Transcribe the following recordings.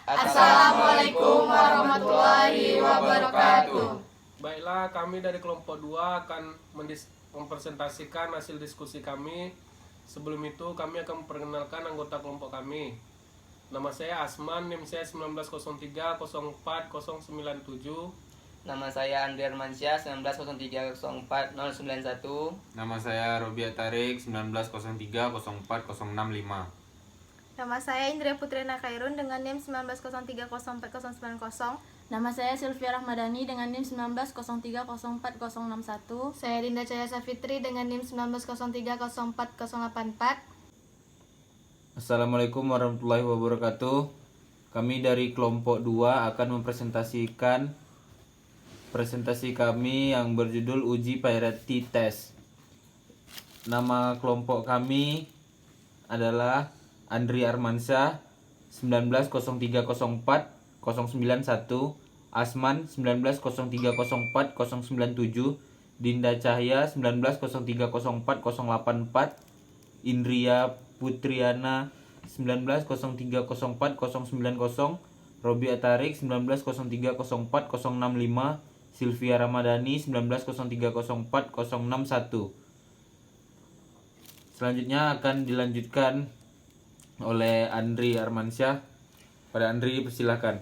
Assalamualaikum warahmatullahi wabarakatuh. Baiklah, kami dari kelompok 2 akan mempresentasikan hasil diskusi kami. Sebelum itu kami akan memperkenalkan anggota kelompok kami. Nama saya Asman, NIM saya 1903049097. Nama saya Andri Armansyah 1903049091. Nama saya Robiat Tarik 1903040065. Nama saya Indria Putriana Khairun dengan NIM 1903040090. Nama saya Sylvia Rahmadani dengan NIM 1903040061. Saya Dinda Cahaya Safitri dengan NIM 1903040084. Assalamualaikum warahmatullahi wabarakatuh. Kami dari kelompok 2 akan mempresentasikan presentasi kami yang berjudul Uji Priority Test. Nama kelompok kami adalah Andri Armansyah 1903040091, Asman 1903040097, Dinda Cahya 1903040084, Indria Putriana 1903040090, Robiat Tarik 1903040065, Sylvia Ramadhani 1903040061. Selanjutnya akan dilanjutkan oleh Andri Armansyah. Pada Andri, persilakan.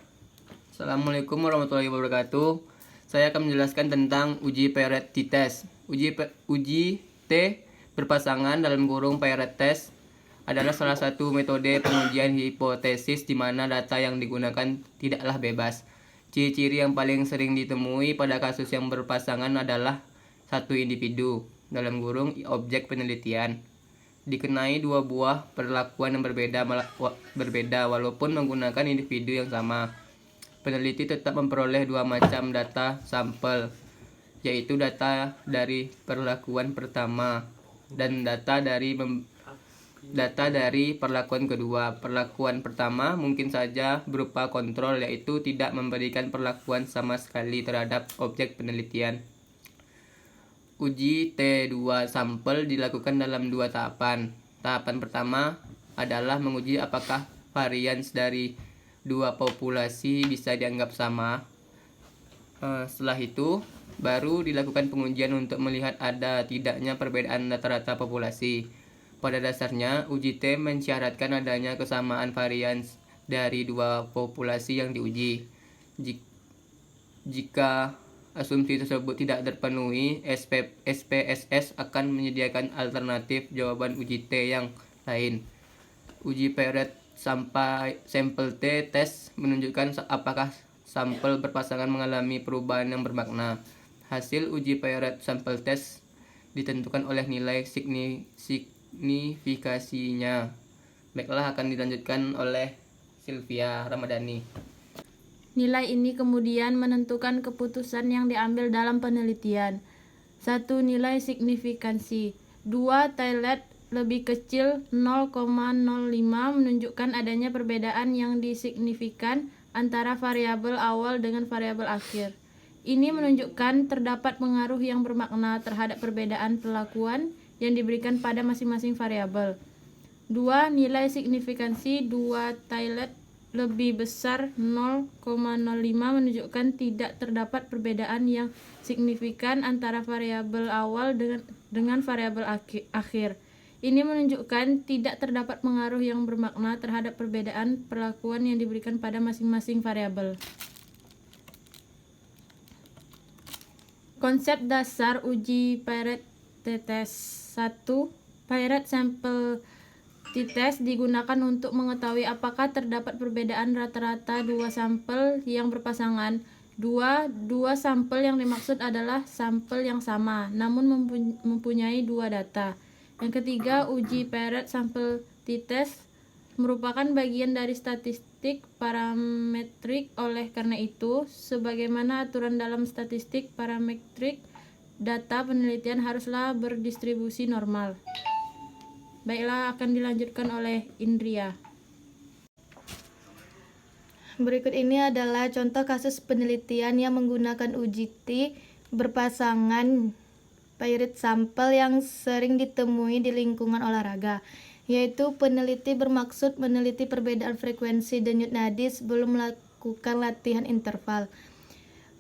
Assalamualaikum warahmatullahi wabarakatuh. Saya akan menjelaskan tentang uji priority test. Uji T berpasangan dalam kurung priority test adalah salah satu metode pengujian hipotesis di mana data yang digunakan tidaklah bebas. Ciri-ciri yang paling sering ditemui pada kasus yang berpasangan adalah satu individu dalam kurung objek penelitian dikenai dua buah perlakuan yang berbeda walaupun menggunakan individu yang sama. Peneliti tetap memperoleh dua macam data sampel, yaitu data dari perlakuan pertama dan data dari perlakuan kedua. Perlakuan pertama mungkin saja berupa kontrol, yaitu tidak memberikan perlakuan sama sekali terhadap objek penelitian. Uji T2 sampel dilakukan dalam dua tahapan. Tahapan pertama adalah menguji apakah varians dari dua populasi bisa dianggap sama. Setelah itu, baru dilakukan pengujian untuk melihat ada tidaknya perbedaan rata-rata populasi. Pada dasarnya, uji T mensyaratkan adanya kesamaan varians dari dua populasi yang diuji. Jika asumsi tersebut tidak terpenuhi, SPSS akan menyediakan alternatif jawaban uji T yang lain. Uji Paired Sample T test menunjukkan apakah sampel berpasangan mengalami perubahan yang bermakna. Hasil uji Paired Sample Test ditentukan oleh nilai signifikasinya. Baiklah, akan dilanjutkan oleh Sylvia Ramadhani. Nilai ini kemudian menentukan keputusan yang diambil dalam penelitian. 1. Nilai signifikansi. 2. Tailed lebih kecil 0,05 menunjukkan adanya perbedaan yang disignifikan antara variabel awal dengan variabel akhir. Ini menunjukkan terdapat pengaruh yang bermakna terhadap perbedaan perlakuan yang diberikan pada masing-masing variabel. 2. Nilai signifikansi 2 tailed lebih besar 0,05 menunjukkan tidak terdapat perbedaan yang signifikan antara variabel awal dengan variabel akhir. Ini menunjukkan tidak terdapat pengaruh yang bermakna terhadap perbedaan perlakuan yang diberikan pada masing-masing variabel. Konsep dasar uji Paired t-test. 1. Paired Sample t-test digunakan untuk mengetahui apakah terdapat perbedaan rata-rata dua sampel yang berpasangan. Dua sampel yang dimaksud adalah sampel yang sama, namun mempunyai dua data. Yang ketiga, uji Paired Sample t-test merupakan bagian dari statistik parametrik. Oleh karena itu, sebagaimana aturan dalam statistik parametrik, data penelitian haruslah berdistribusi normal. Baiklah, akan dilanjutkan oleh Indria. Berikut ini adalah contoh kasus penelitian yang menggunakan uji T berpasangan paired sampel yang sering ditemui di lingkungan olahraga. yaitu peneliti bermaksud meneliti perbedaan frekuensi denyut nadi sebelum melakukan latihan interval,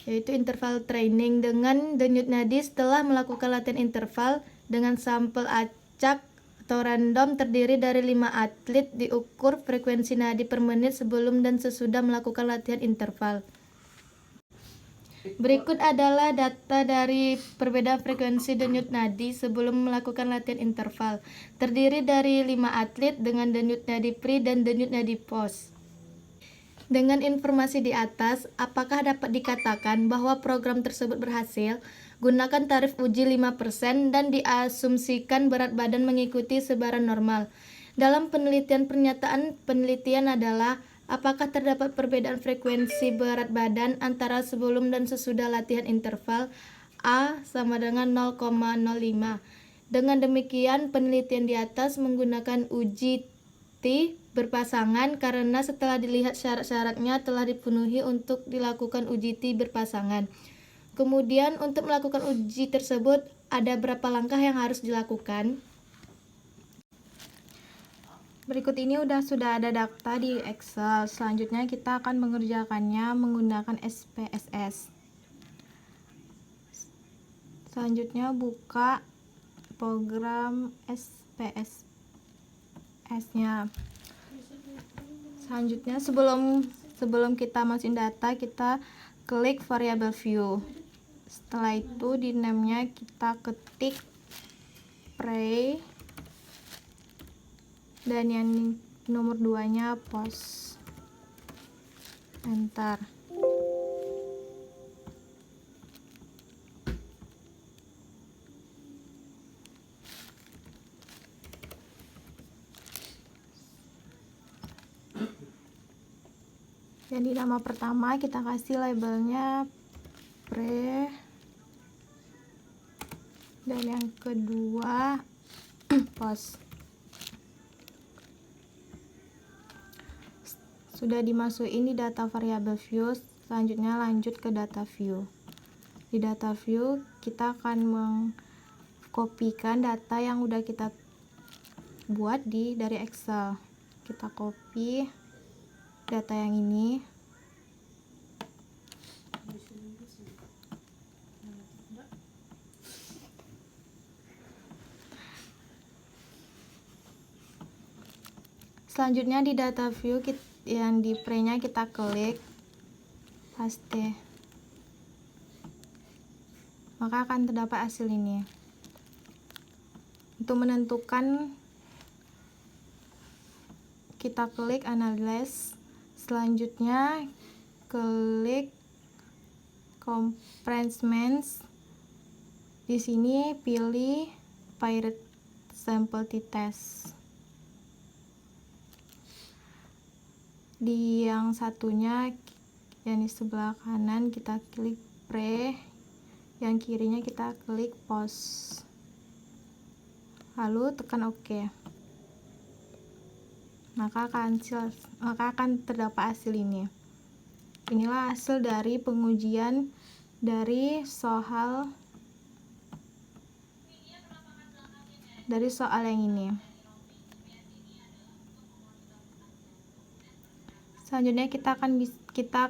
yaitu interval training, dengan denyut nadi setelah melakukan latihan interval dengan sampel acak atau random terdiri dari 5 atlet, diukur frekuensi nadi per menit sebelum dan sesudah melakukan latihan interval. Berikut adalah data dari perbedaan frekuensi denyut nadi sebelum melakukan latihan interval. Terdiri dari 5 atlet dengan denyut nadi pre dan denyut nadi post. Dengan informasi di atas, apakah dapat dikatakan bahwa program tersebut berhasil? Gunakan tarif uji 5% dan diasumsikan berat badan mengikuti sebaran normal. Dalam penelitian, pernyataan penelitian adalah apakah terdapat perbedaan frekuensi berat badan antara sebelum dan sesudah latihan interval? A sama dengan 0,05. Dengan demikian, penelitian di atas menggunakan uji T berpasangan karena setelah dilihat syarat-syaratnya telah dipenuhi untuk dilakukan uji T berpasangan. Kemudian untuk melakukan uji tersebut ada berapa langkah yang harus dilakukan? Berikut ini sudah ada data di Excel. Selanjutnya kita akan mengerjakannya menggunakan SPSS. Selanjutnya buka program SPSS-nya. Selanjutnya sebelum kita masukin data, kita klik variable view. Setelah itu di name-nya kita ketik pre, dan yang nomor 2-nya post. Enter. Jadi nama pertama kita kasih labelnya pre, dan yang kedua post. Sudah dimasukin di data variable view, selanjutnya lanjut ke data view. Di data view kita akan mengkopikan data yang udah kita buat dari Excel. Kita copy data yang ini. Selanjutnya di data view yang di pre-nya kita klik paste, maka akan terdapat hasil ini. Untuk menentukan, kita klik analyze, selanjutnya klik compressments. Di sini pilih pirate sample t-test. Di yang satunya, yang di sebelah kanan kita klik pre, yang kirinya kita klik post, lalu tekan OK. Maka akan terdapat hasil ini. Inilah hasil dari pengujian dari soal yang ini. Selanjutnya kita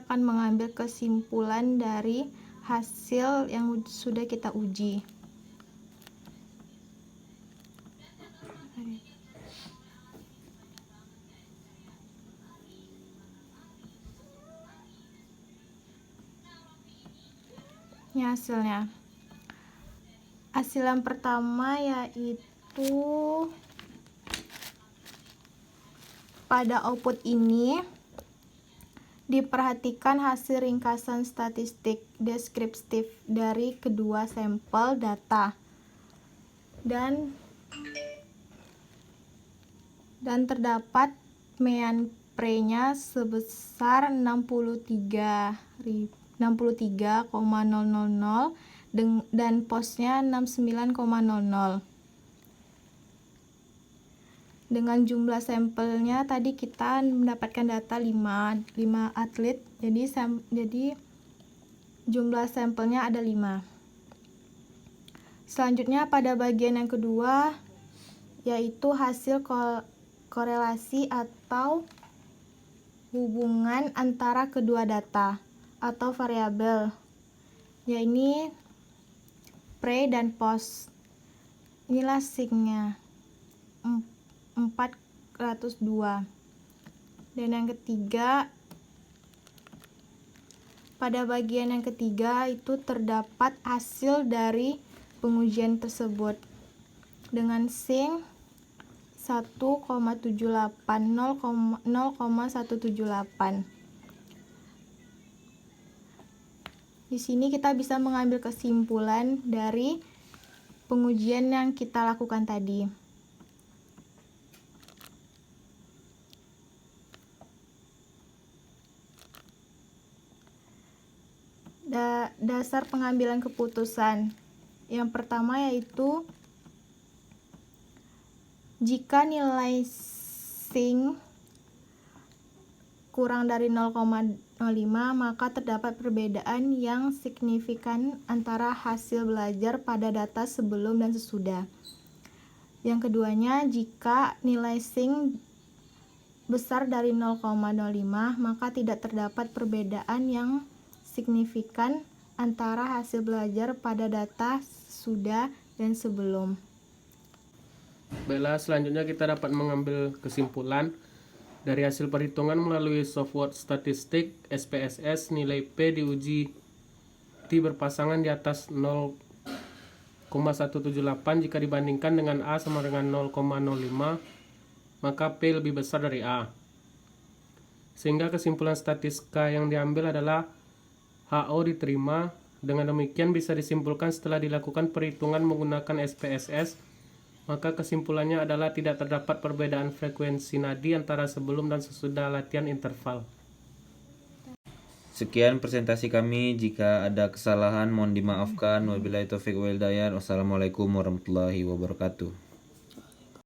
akan mengambil kesimpulan dari hasil yang sudah kita uji. Ini hasilnya. Hasil yang pertama yaitu pada output ini diperhatikan hasil ringkasan statistik deskriptif dari kedua sampel data, dan terdapat mean pre-nya sebesar 63,000 dan postnya 69,00. Dengan jumlah sampelnya tadi kita mendapatkan data 5 atlet, jadi jumlah sampelnya ada 5. Selanjutnya pada bagian yang kedua yaitu hasil korelasi atau hubungan antara kedua data atau variabel, yaitu pre dan post. Inilah signya 402. Dan yang ketiga, pada bagian yang ketiga itu terdapat hasil dari pengujian tersebut dengan sing 1,178. Di sini kita bisa mengambil kesimpulan dari pengujian yang kita lakukan tadi. Dasar pengambilan keputusan. Yang pertama yaitu jika nilai sing kurang dari 0,05 maka terdapat perbedaan yang signifikan antara hasil belajar pada data sebelum dan sesudah. Yang keduanya, jika nilai sing besar dari 0,05 maka tidak terdapat perbedaan yang signifikan antara hasil belajar pada data sudah dan sebelum. Baiklah, selanjutnya kita dapat mengambil kesimpulan dari hasil perhitungan melalui software statistik SPSS. Nilai P diuji T berpasangan di atas 0,178 jika dibandingkan dengan A sama dengan 0,05, maka P lebih besar dari A. Sehingga kesimpulan statistika yang diambil adalah HO diterima. Dengan demikian bisa disimpulkan setelah dilakukan perhitungan menggunakan SPSS, maka kesimpulannya adalah tidak terdapat perbedaan frekuensi nadi antara sebelum dan sesudah latihan interval. Sekian presentasi kami. Jika ada kesalahan mohon dimaafkan. Wabillahi taufiq wal hidayah. Wassalamualaikum warahmatullahi wabarakatuh.